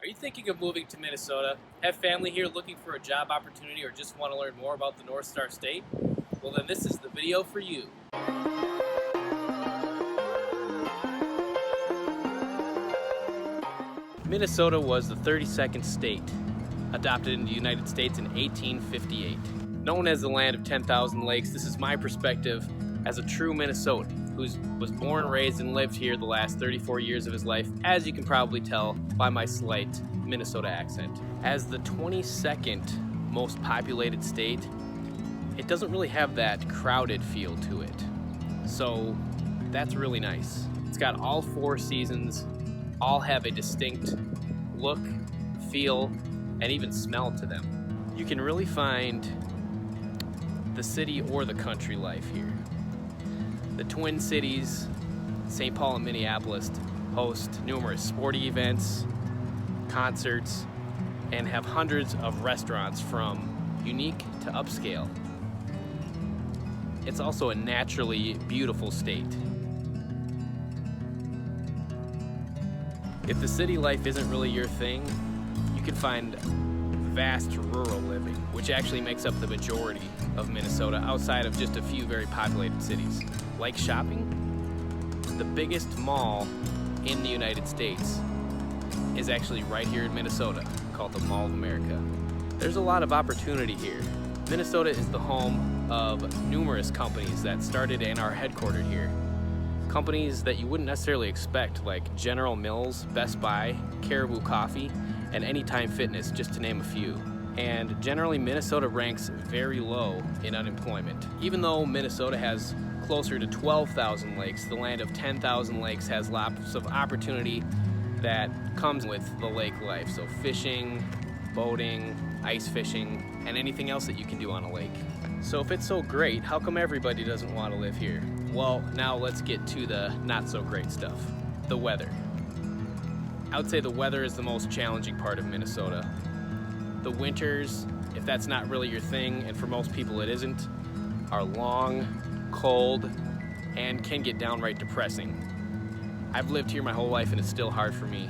Are you thinking of moving to Minnesota? Have family here looking for a job opportunity or just want to learn more about the Northstar state? Well, then this is the video for you. Minnesota was the 32nd state adopted into the United States in 1858. Known as the land of 10,000 lakes, this is my perspective as a true Minnesotan who was born, raised, and lived here the last 34 years of his life, as you can probably tell by my slight Minnesota accent. As the 22nd most populated state, it doesn't really have that crowded feel to it. So that's really nice. It's got all 4 seasons, all have a distinct look, feel, and even smell to them. You can really find the city or the country life here. The Twin Cities, St. Paul and Minneapolis, host numerous sporting events, concerts, and have hundreds of restaurants from unique to upscale. It's also a naturally beautiful state. If the city life isn't really your thing, you can find vast rural living, which actually makes up the majority of Minnesota outside of just a few very populated cities. Like shopping, the biggest mall in the United States is actually right here in Minnesota, called the Mall of America. There's a lot of opportunity here. Minnesota is the home of numerous companies that started and are headquartered here. Companies that you wouldn't necessarily expect, like General Mills, Best Buy, Caribou Coffee, and Anytime Fitness, just to name a few. And generally, Minnesota ranks very low in unemployment. Even though Minnesota has closer to 12,000 lakes, the land of 10,000 lakes has lots of opportunity that comes with the lake life. So fishing, boating, ice fishing, and anything else that you can do on a lake. So if it's so great, how come everybody doesn't want to live here? Well, now let's get to the not so great stuff. The weather. I would say the weather is the most challenging part of Minnesota. The winters, if that's not really your thing, and for most people it isn't, are long, cold, and can get downright depressing. I've lived here my whole life and it's still hard for me.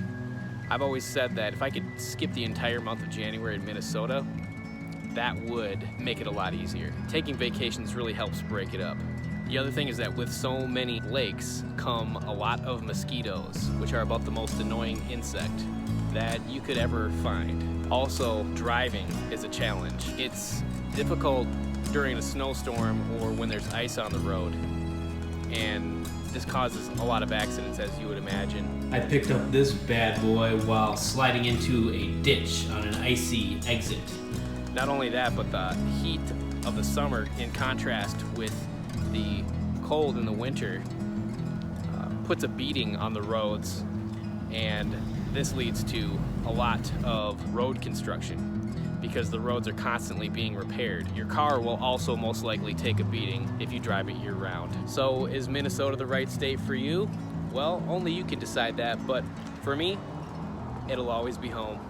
I've always said that if I could skip the entire month of January in Minnesota, that would make it a lot easier. Taking vacations really helps break it up. The other thing is that with so many lakes come a lot of mosquitoes, which are about the most annoying insect that you could ever find. Also, driving is a challenge. It's difficult during a snowstorm or when there's ice on the road, and this causes a lot of accidents, as you would imagine. I picked up this bad boy while sliding into a ditch on an icy exit. Not only that, but the heat of the summer in contrast with the cold in the winter puts a beating on the roads, and this leads to a lot of road construction because the roads are constantly being repaired. Your car will also most likely take a beating if you drive it year-round. So is Minnesota the right state for you? Well, only you can decide that, but for me, it'll always be home.